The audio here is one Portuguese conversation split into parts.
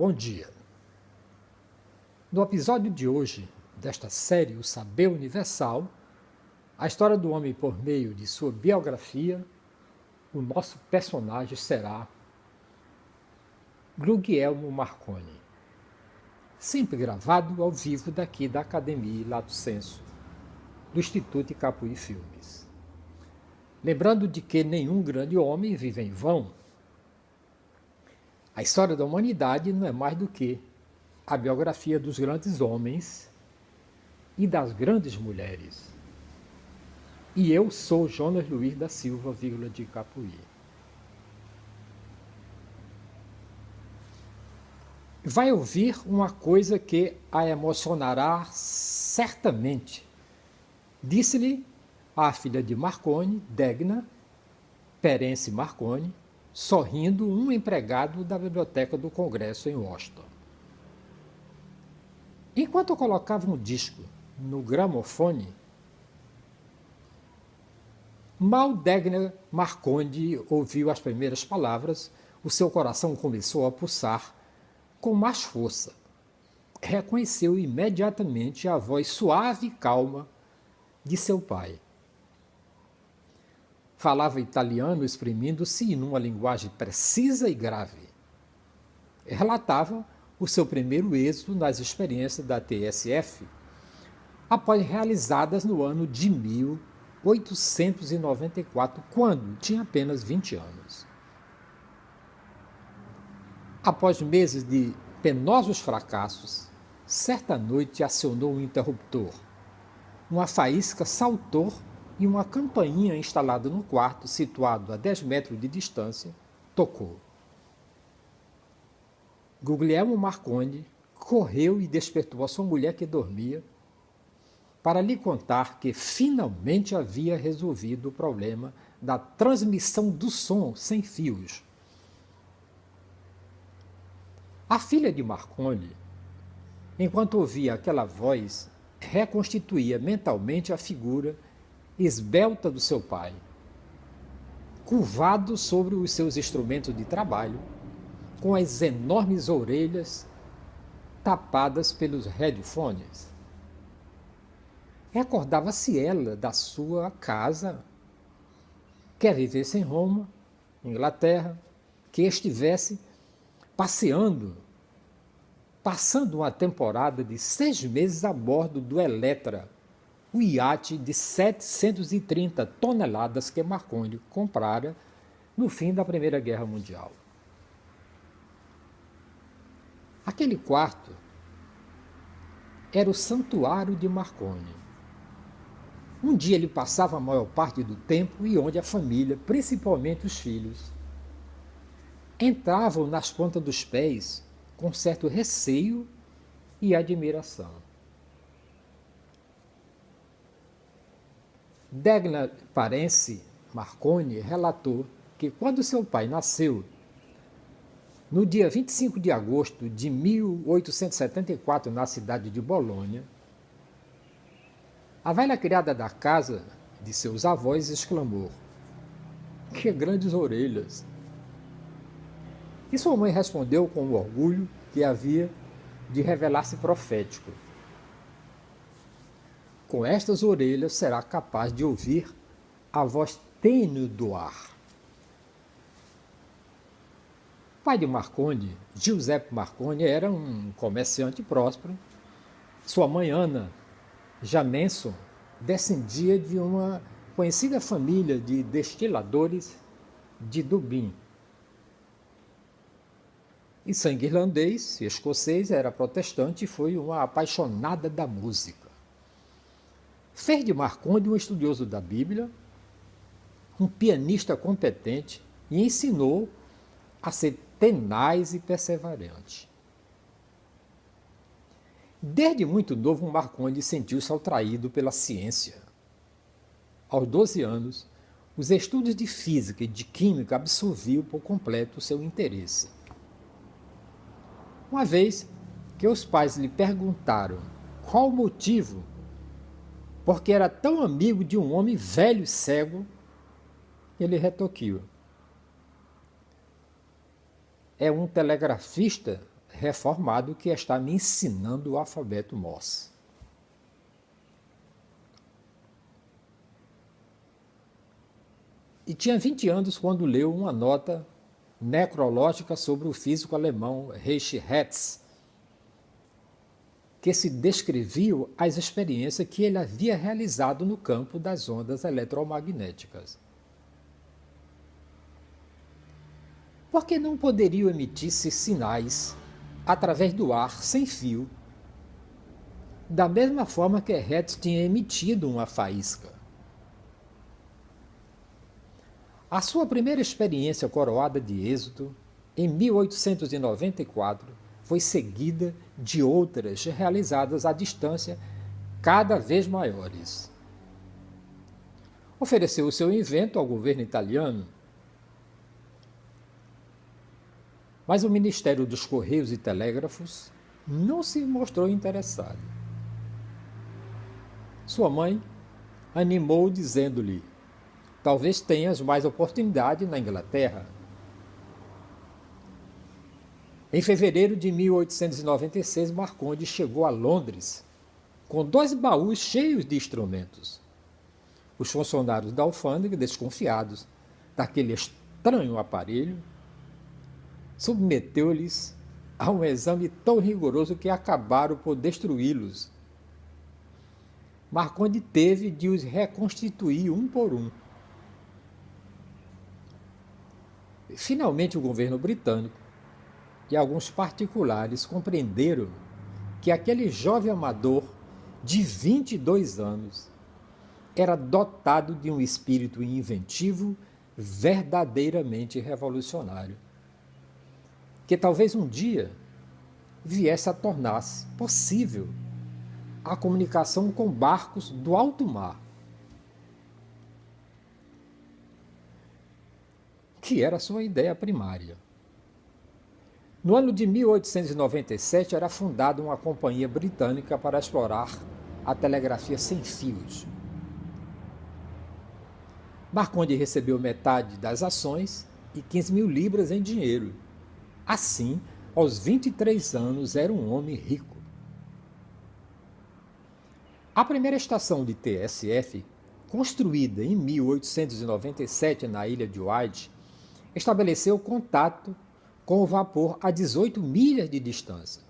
Bom dia. No episódio de hoje desta série O Saber Universal, a história do homem por meio de sua biografia, o nosso personagem será Guglielmo Marconi, sempre gravado ao vivo daqui da Academia Lato Sensu, do Instituto Capuí Filmes. Lembrando de que nenhum grande homem vive em vão. A história da humanidade não é mais do que a biografia dos grandes homens e das grandes mulheres. E eu sou Jonas Luiz da Silva, de Capuí. Vai ouvir uma coisa que a emocionará certamente. Disse-lhe a filha de Marconi, Degna Perence Marconi, sorrindo, um empregado da Biblioteca do Congresso em Washington. Enquanto eu colocava um disco no gramofone, mal Degna Marconi ouviu as primeiras palavras, o seu coração começou a pulsar com mais força. Reconheceu imediatamente a voz suave e calma de seu pai. Falava italiano, exprimindo-se numa linguagem precisa e grave. Relatava o seu primeiro êxito nas experiências da TSF, após realizadas no ano de 1894, quando tinha apenas 20 anos. Após meses de penosos fracassos, certa noite acionou um interruptor. Uma faísca saltou e uma campainha instalada no quarto, situado a 10 metros de distância, tocou. Guglielmo Marconi correu e despertou a sua mulher que dormia para lhe contar que finalmente havia resolvido o problema da transmissão do som sem fios. A filha de Marconi, enquanto ouvia aquela voz, reconstituía mentalmente a figura esbelta do seu pai, curvado sobre os seus instrumentos de trabalho, com as enormes orelhas tapadas pelos headphones. Recordava-se ela da sua casa, quer vivesse em Roma, Inglaterra, que estivesse passando uma temporada de 6 meses a bordo do Eletra, o iate de 730 toneladas que Marconi comprara no fim da Primeira Guerra Mundial. Aquele quarto era o santuário de Marconi. Um dia ele passava a maior parte do tempo e onde a família, principalmente os filhos, entravam nas pontas dos pés com certo receio e admiração. Degna Perence Marconi relatou que quando seu pai nasceu, no dia 25 de agosto de 1874, na cidade de Bolonha, a velha criada da casa de seus avós exclamou: "Que grandes orelhas!" E sua mãe respondeu com o orgulho que havia de revelar-se profético: "Com estas orelhas será capaz de ouvir a voz tênue do ar." O pai de Marconi, Giuseppe Marconi, era um comerciante próspero. Sua mãe, Ana Jamenson, descendia de uma conhecida família de destiladores de Dublin. E sangue irlandês e escocês, era protestante e foi uma apaixonada da música. Fez de Marconi um estudioso da Bíblia, um pianista competente e ensinou a ser tenaz e perseverante. Desde muito novo, Marconi sentiu-se atraído pela ciência. Aos 12 anos, os estudos de física e de química absorviam por completo o seu interesse. Uma vez que os pais lhe perguntaram qual o motivo, porque era tão amigo de um homem velho e cego, ele retoquiu: "É um telegrafista reformado que está me ensinando o alfabeto Morse. E tinha 20 anos quando leu uma nota necrológica sobre o físico alemão Heinrich Hertz, que se descreviam as experiências que ele havia realizado no campo das ondas eletromagnéticas. Por que não poderiam emitir-se sinais através do ar sem fio, da mesma forma que Hertz tinha emitido uma faísca? A sua primeira experiência coroada de êxito, em 1894, foi seguida de outras realizadas à distância cada vez maiores. Ofereceu o seu invento ao governo italiano, mas o Ministério dos Correios e Telégrafos não se mostrou interessado. Sua mãe animou dizendo-lhe: talvez tenhas mais oportunidade na Inglaterra. Em fevereiro de 1896, Marconi chegou a Londres com 2 baús cheios de instrumentos. Os funcionários da alfândega, desconfiados daquele estranho aparelho, submeteu-lhes a um exame tão rigoroso que acabaram por destruí-los. Marconi teve de os reconstituir um por um. Finalmente, o governo britânico e alguns particulares compreenderam que aquele jovem amador de 22 anos era dotado de um espírito inventivo verdadeiramente revolucionário, que talvez um dia viesse a tornar-se possível a comunicação com barcos do alto mar, que era a sua ideia primária. No ano de 1897 era fundada uma companhia britânica para explorar a telegrafia sem fios. Marconi recebeu metade das ações e 15 mil libras em dinheiro. Assim, aos 23 anos, era um homem rico. A primeira estação de TSF, construída em 1897 na ilha de Wight, estabeleceu contato com o vapor a 18 milhas de distância.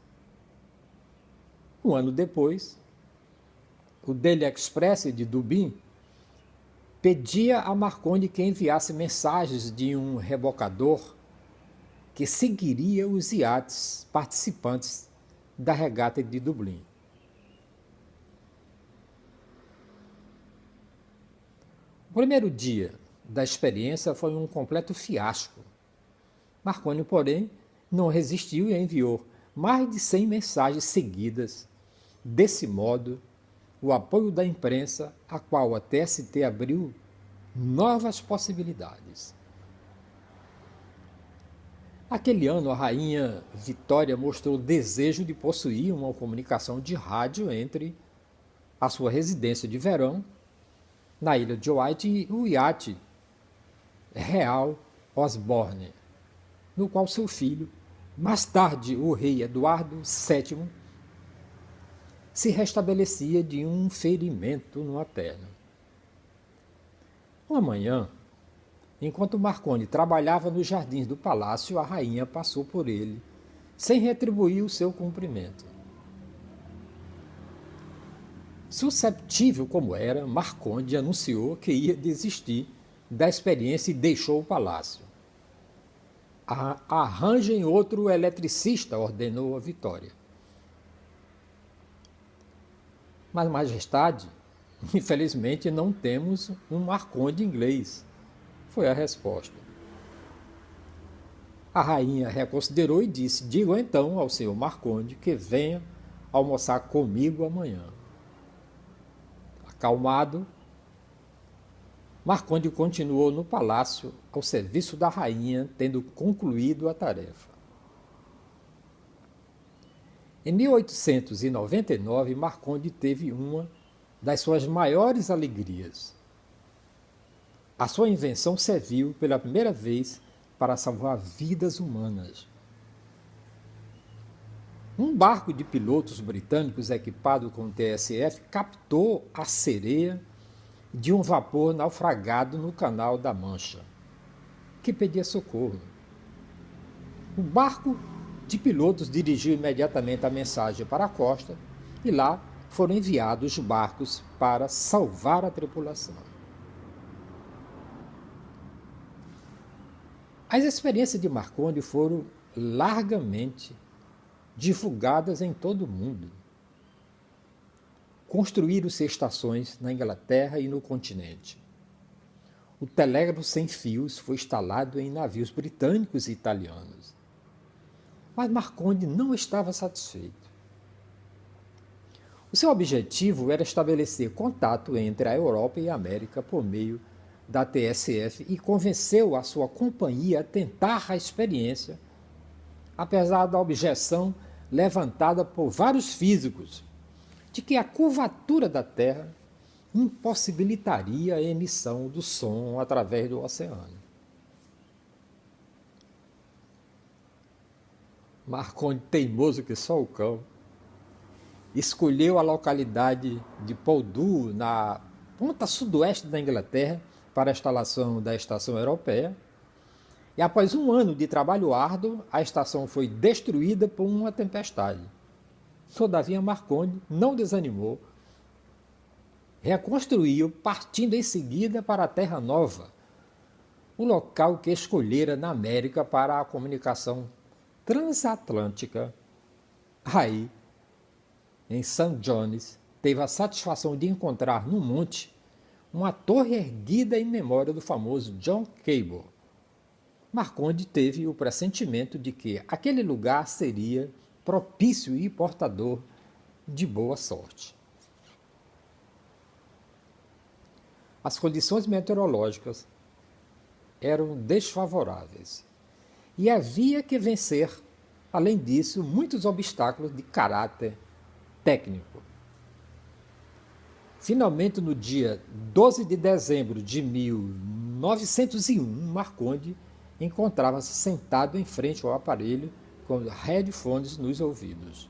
Um ano depois, o Daily Express de Dublin pedia a Marconi que enviasse mensagens de um rebocador que seguiria os iates participantes da regata de Dublin. O primeiro dia da experiência foi um completo fiasco. Marconi, porém, não resistiu e enviou mais de 100 mensagens seguidas. Desse modo, o apoio da imprensa, a qual a TST abriu novas possibilidades. Naquele ano, a rainha Vitória mostrou desejo de possuir uma comunicação de rádio entre a sua residência de verão, na ilha de Wight, e o iate real Osborne, no qual seu filho, mais tarde o rei Eduardo VII, se restabelecia de um ferimento numa perna. Uma manhã, enquanto Marconi trabalhava nos jardins do palácio, a rainha passou por ele, sem retribuir o seu cumprimento. Susceptível como era, Marconi anunciou que ia desistir da experiência e deixou o palácio. Arranjem outro eletricista, ordenou a Vitória. Mas, Majestade, infelizmente não temos um Marconi inglês, foi a resposta. A rainha reconsiderou e disse: diga então ao senhor Marconi que venha almoçar comigo amanhã. Acalmado, Marconi continuou no palácio ao serviço da rainha, tendo concluído a tarefa. Em 1899, Marconi teve uma das suas maiores alegrias. A sua invenção serviu pela primeira vez para salvar vidas humanas. Um barco de pilotos britânicos equipado com TSF captou a sereia de um vapor naufragado no Canal da Mancha, que pedia socorro. O barco de pilotos dirigiu imediatamente a mensagem para a costa e lá foram enviados barcos para salvar a tripulação. As experiências de Marconi foram largamente divulgadas em todo o mundo. Construíram-se estações na Inglaterra e no continente. O telégrafo sem fios foi instalado em navios britânicos e italianos. Mas Marconi não estava satisfeito. O seu objetivo era estabelecer contato entre a Europa e a América por meio da TSF e convenceu a sua companhia a tentar a experiência, apesar da objeção levantada por vários físicos de que a curvatura da Terra impossibilitaria a emissão do som através do oceano. Marconi, teimoso que só o cão, escolheu a localidade de Poldhu, na ponta sudoeste da Inglaterra, para a instalação da estação europeia, e após um ano de trabalho árduo, a estação foi destruída por uma tempestade. Todavia, Marconi não desanimou, reconstruiu, partindo em seguida para a Terra Nova, o local que escolhera na América para a comunicação transatlântica. Aí, em St. John's, teve a satisfação de encontrar no monte uma torre erguida em memória do famoso John Cable. Marconi teve o pressentimento de que aquele lugar seria propício e portador de boa sorte. As condições meteorológicas eram desfavoráveis e havia que vencer, além disso, muitos obstáculos de caráter técnico. Finalmente, no dia 12 de dezembro de 1901, Marconi encontrava-se sentado em frente ao aparelho com headphones nos ouvidos.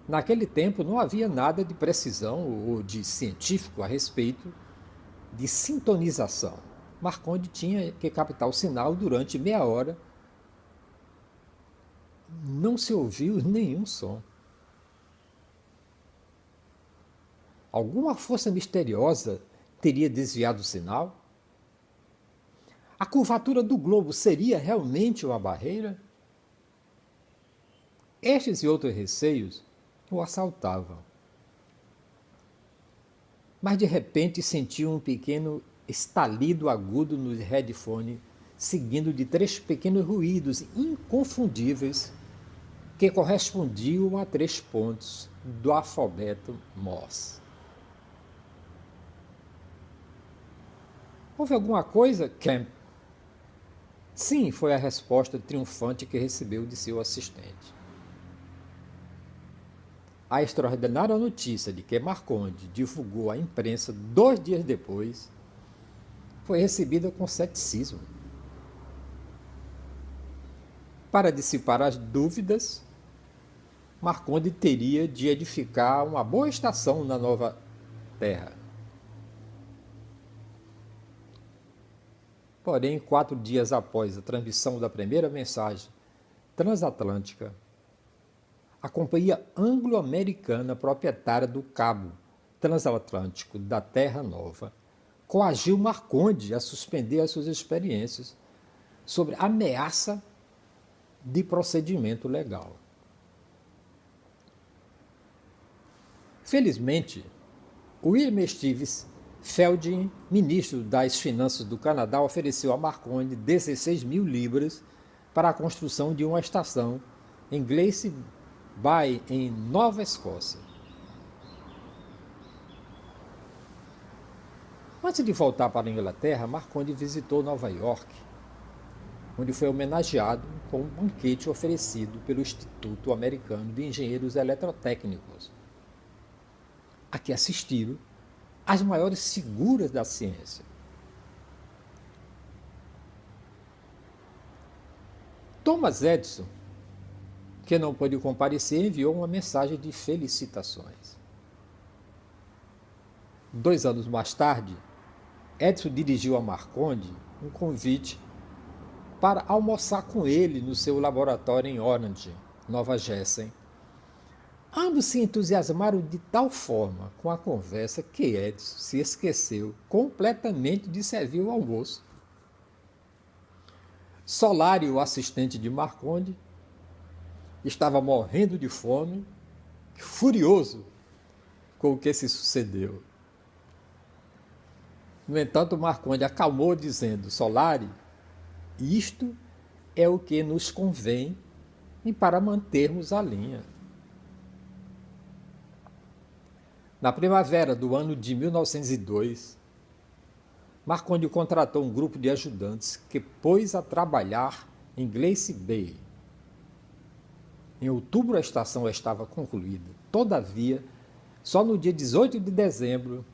Naquele tempo não havia nada de precisão ou de científico a respeito de sintonização. Marconi tinha que captar o sinal durante meia hora. Não se ouviu nenhum som. Alguma força misteriosa teria desviado o sinal? A curvatura do globo seria realmente uma barreira? Estes e outros receios o assaltavam. Mas de repente sentiu um pequeno estalido agudo no headphone, seguindo de 3 pequenos ruídos inconfundíveis que correspondiam a 3 pontos do alfabeto Morse. Houve alguma coisa, Camp? Sim, foi a resposta triunfante que recebeu de seu assistente. A extraordinária notícia de que Marconi divulgou à imprensa 2 dias depois foi recebida com ceticismo. Para dissipar as dúvidas, Marconi teria de edificar uma boa estação na nova Terra. Porém, 4 dias após a transmissão da primeira mensagem transatlântica, a companhia anglo-americana proprietária do cabo transatlântico da Terra Nova coagiu Marconi a suspender as suas experiências sobre ameaça de procedimento legal. Felizmente, William Stevens Felding, ministro das Finanças do Canadá, ofereceu a Marconi 16 mil libras para a construção de uma estação em Glace Bay, em Nova Escócia. Antes de voltar para a Inglaterra, Marconi visitou Nova York, onde foi homenageado com um banquete oferecido pelo Instituto Americano de Engenheiros Eletrotécnicos, a que assistiram as maiores figuras da ciência. Thomas Edison, que não pôde comparecer, enviou uma mensagem de felicitações. 2 anos mais tarde, Edison dirigiu a Marconi um convite para almoçar com ele no seu laboratório em Orange, Nova Jersey. Ambos se entusiasmaram de tal forma com a conversa que Edison se esqueceu completamente de servir o almoço. Solari, o assistente de Marconi, estava morrendo de fome, furioso com o que se sucedeu. No entanto, Marconi acalmou dizendo: Solari, isto é o que nos convém e para mantermos a linha. Na primavera do ano de 1902, Marconi contratou um grupo de ajudantes que pôs a trabalhar em Glace Bay. Em outubro, a estação estava concluída. Todavia, só no dia 18 de dezembro,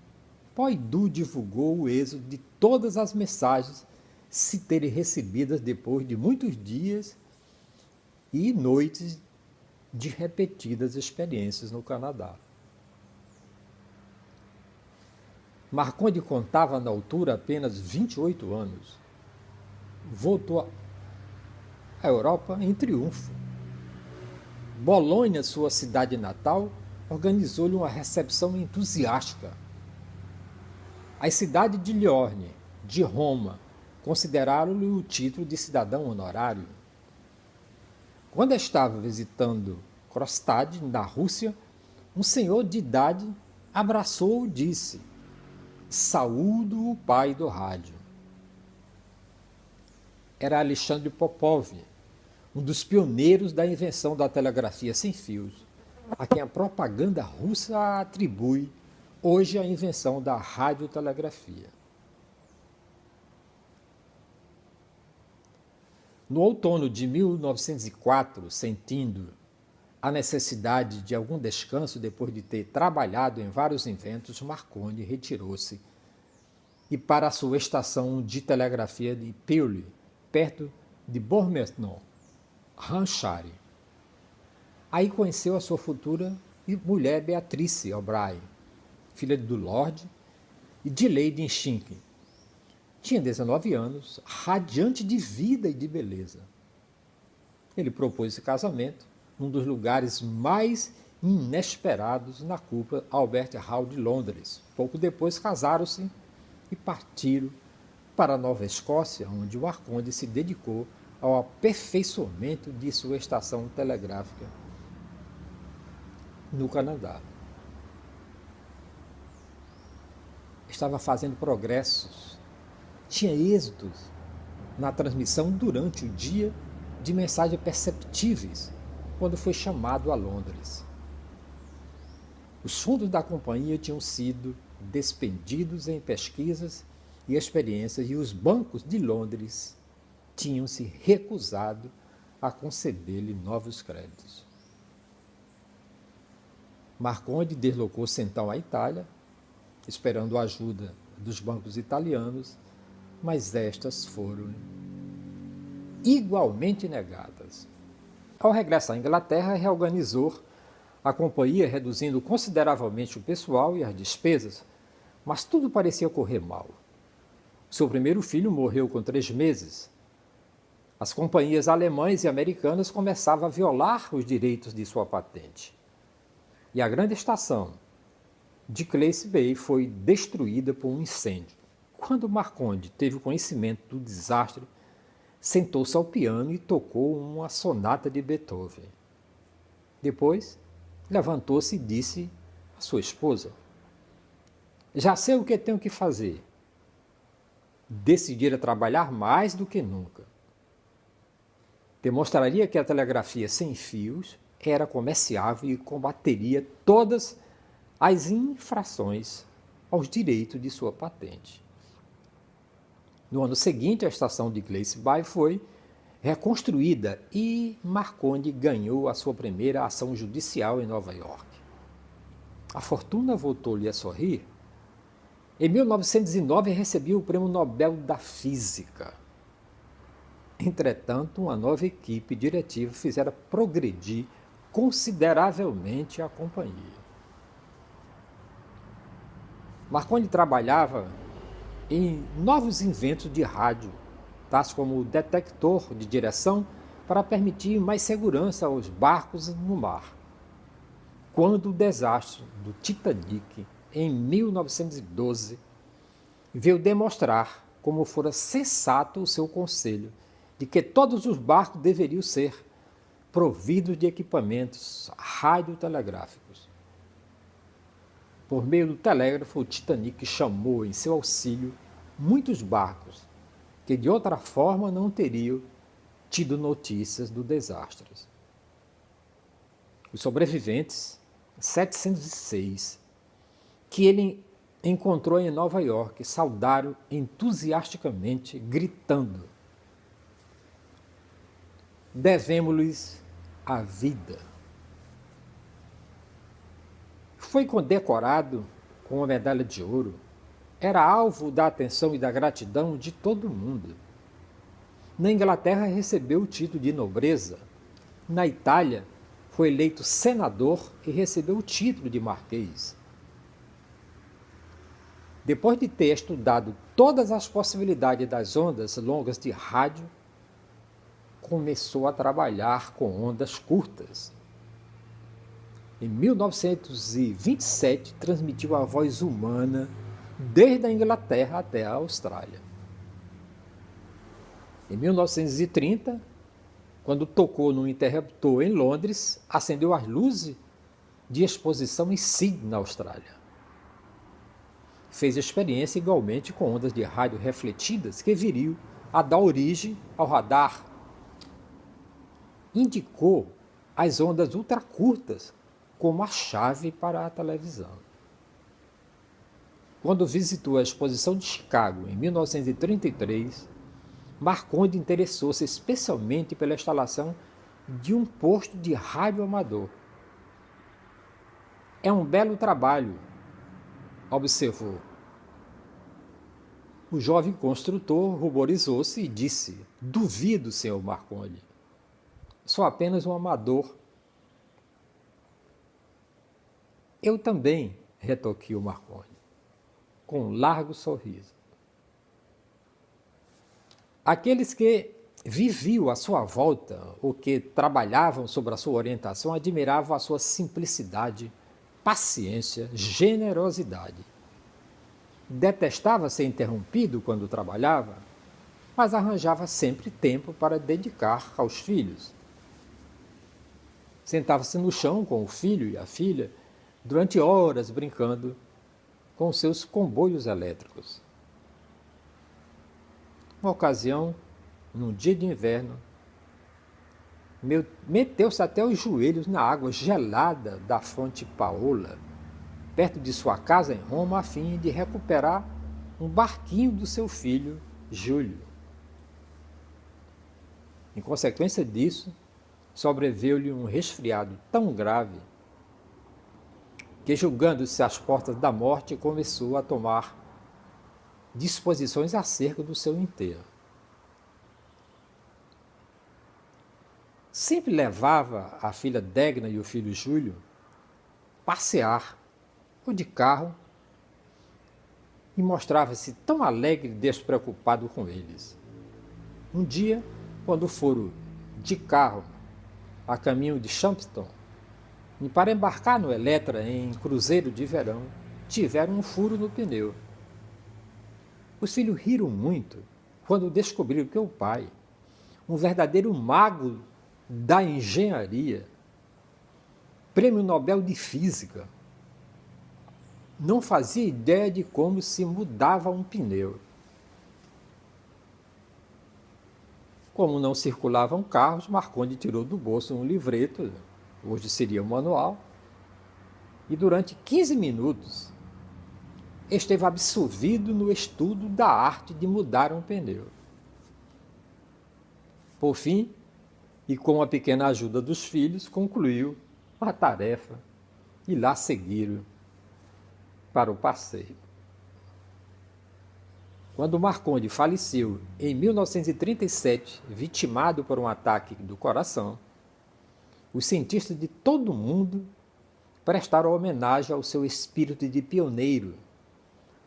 Poidu divulgou o êxito de todas as mensagens se terem recebidas depois de muitos dias e noites de repetidas experiências no Canadá. Marconi contava na altura apenas 28 anos. Voltou à Europa em triunfo. Bolonha, sua cidade natal, organizou-lhe uma recepção entusiástica. As cidades de Liorne, de Roma, consideraram-lhe o título de cidadão honorário. Quando estava visitando Kronstadt, na Rússia, um senhor de idade abraçou-o e disse: saúdo o pai do rádio. Era Alexandre Popov, um dos pioneiros da invenção da telegrafia sem fios, a quem a propaganda russa atribui hoje a invenção da radiotelegrafia. No outono de 1904, sentindo a necessidade de algum descanso depois de ter trabalhado em vários inventos, Marconi retirou-se e para a sua estação de telegrafia de Purley, perto de Bournemouth, Hampshire. Aí conheceu a sua futura mulher Beatrice O'Brien, filha do Lord e de Lady Inchink. Tinha 19 anos, radiante de vida e de beleza. Ele propôs esse casamento num dos lugares mais inesperados na Cúpula Albert Hall de Londres. Pouco depois casaram-se e partiram para a Nova Escócia, onde o Marconi se dedicou ao aperfeiçoamento de sua estação telegráfica no Canadá. Estava fazendo progressos, tinha êxitos na transmissão durante o dia de mensagens perceptíveis, quando foi chamado a Londres. Os fundos da companhia tinham sido despendidos em pesquisas e experiências e os bancos de Londres tinham se recusado a conceder-lhe novos créditos. Marconi deslocou-se então à Itália, esperando a ajuda dos bancos italianos, mas estas foram igualmente negadas. Ao regressar à Inglaterra, reorganizou a companhia, reduzindo consideravelmente o pessoal e as despesas, mas tudo parecia correr mal. Seu primeiro filho morreu com 3 meses. As companhias alemãs e americanas começavam a violar os direitos de sua patente. E a grande estação de Glace Bay foi destruída por um incêndio. Quando Marconi teve conhecimento do desastre, sentou-se ao piano e tocou uma sonata de Beethoven. Depois, levantou-se e disse à sua esposa: já sei o que tenho que fazer. Decidira trabalhar mais do que nunca. Demonstraria que a telegrafia sem fios era comerciável e combateria todas as infrações aos direitos de sua patente. No ano seguinte, a estação de Glace Bay foi reconstruída e Marconi ganhou a sua primeira ação judicial em Nova York. A fortuna voltou-lhe a sorrir. Em 1909, recebeu o Prêmio Nobel da Física. Entretanto, uma nova equipe diretiva fizera progredir consideravelmente a companhia. Marconi trabalhava em novos inventos de rádio, tais como o detector de direção para permitir mais segurança aos barcos no mar. Quando o desastre do Titanic, em 1912, veio demonstrar como fora sensato o seu conselho de que todos os barcos deveriam ser providos de equipamentos radiotelegráficos. Por meio do telégrafo, o Titanic chamou em seu auxílio muitos barcos que de outra forma não teriam tido notícias do desastre. Os sobreviventes, 706, que ele encontrou em Nova York, saudaram entusiasticamente, gritando: devemos-lhes a vida. Foi condecorado com uma medalha de ouro. Era alvo da atenção e da gratidão de todo mundo. Na Inglaterra recebeu o título de nobreza. Na Itália foi eleito senador e recebeu o título de marquês. Depois de ter estudado todas as possibilidades das ondas longas de rádio, começou a trabalhar com ondas curtas. Em 1927, transmitiu a voz humana desde a Inglaterra até a Austrália. Em 1930, quando tocou no interruptor em Londres, acendeu as luzes de exposição em Sydney, na Austrália. Fez experiência igualmente com ondas de rádio refletidas que viriam a dar origem ao radar. Indicou as ondas ultracurtas como a chave para a televisão. Quando visitou a exposição de Chicago em 1933, Marconi interessou-se especialmente pela instalação de um posto de rádio amador. É um belo trabalho, observou. O jovem construtor ruborizou-se e disse: duvido, senhor Marconi. Sou apenas um amador. Eu também, retoquiu Marconi, com um largo sorriso. Aqueles que viviam à sua volta ou que trabalhavam sob a sua orientação admiravam a sua simplicidade, paciência, generosidade. Detestava ser interrompido quando trabalhava, mas arranjava sempre tempo para dedicar aos filhos. Sentava-se no chão com o filho e a filha, durante horas brincando com seus comboios elétricos. Uma ocasião, num dia de inverno, meteu-se até os joelhos na água gelada da fonte Paola, perto de sua casa em Roma, a fim de recuperar um barquinho do seu filho, Júlio. Em consequência disso, sobreveio-lhe um resfriado tão grave que, julgando-se às portas da morte, começou a tomar disposições acerca do seu enterro. Sempre levava a filha Degna e o filho Júlio passear, ou de carro, e mostrava-se tão alegre e despreocupado com eles. Um dia, quando foram de carro a caminho de Champton, e para embarcar no Eletra em cruzeiro de verão, tiveram um furo no pneu. Os filhos riram muito quando descobriram que o pai, um verdadeiro mago da engenharia, prêmio Nobel de Física, não fazia ideia de como se mudava um pneu. Como não circulavam carros, Marconi tirou do bolso um livreto, hoje seria um manual, e durante 15 minutos esteve absorvido no estudo da arte de mudar um pneu. Por fim, e com a pequena ajuda dos filhos, concluiu a tarefa e lá seguiram para o passeio. Quando Marconde faleceu em 1937, vitimado por um ataque do coração, os cientistas de todo o mundo prestaram homenagem ao seu espírito de pioneiro,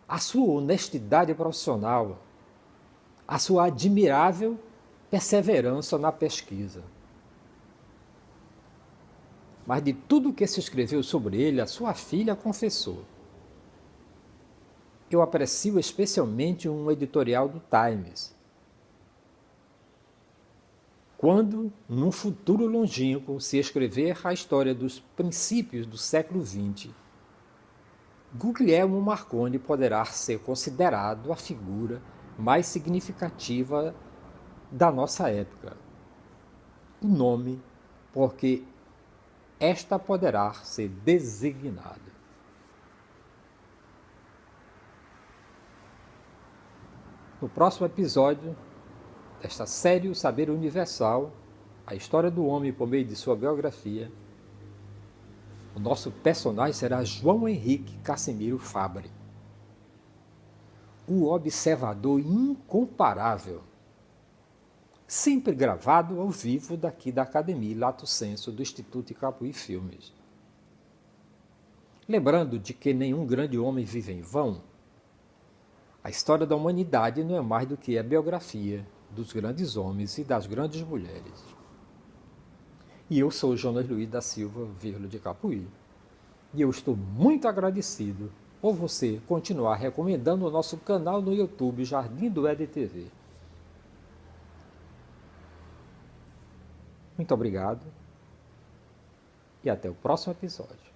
à sua honestidade profissional, à sua admirável perseverança na pesquisa. Mas de tudo o que se escreveu sobre ele, a sua filha confessou: eu aprecio especialmente um editorial do Times, quando, num futuro longínquo, se escrever a história dos princípios do século XX, Guglielmo Marconi poderá ser considerado a figura mais significativa da nossa época. O nome, porque esta poderá ser designada. No próximo episódio desta série O Saber Universal, a história do homem por meio de sua biografia, o nosso personagem será João Henrique Casimiro Fabre, o observador incomparável, sempre gravado ao vivo daqui da Academia Lato Senso do Instituto Capuí Filmes. Lembrando de que nenhum grande homem vive em vão, a história da humanidade não é mais do que a biografia dos grandes homens e das grandes mulheres. E eu sou Jonas Luiz da Silva, vírgula de Capuí, e eu estou muito agradecido por você continuar recomendando o nosso canal no YouTube Jardim do Éden TV. Muito obrigado e até o próximo episódio.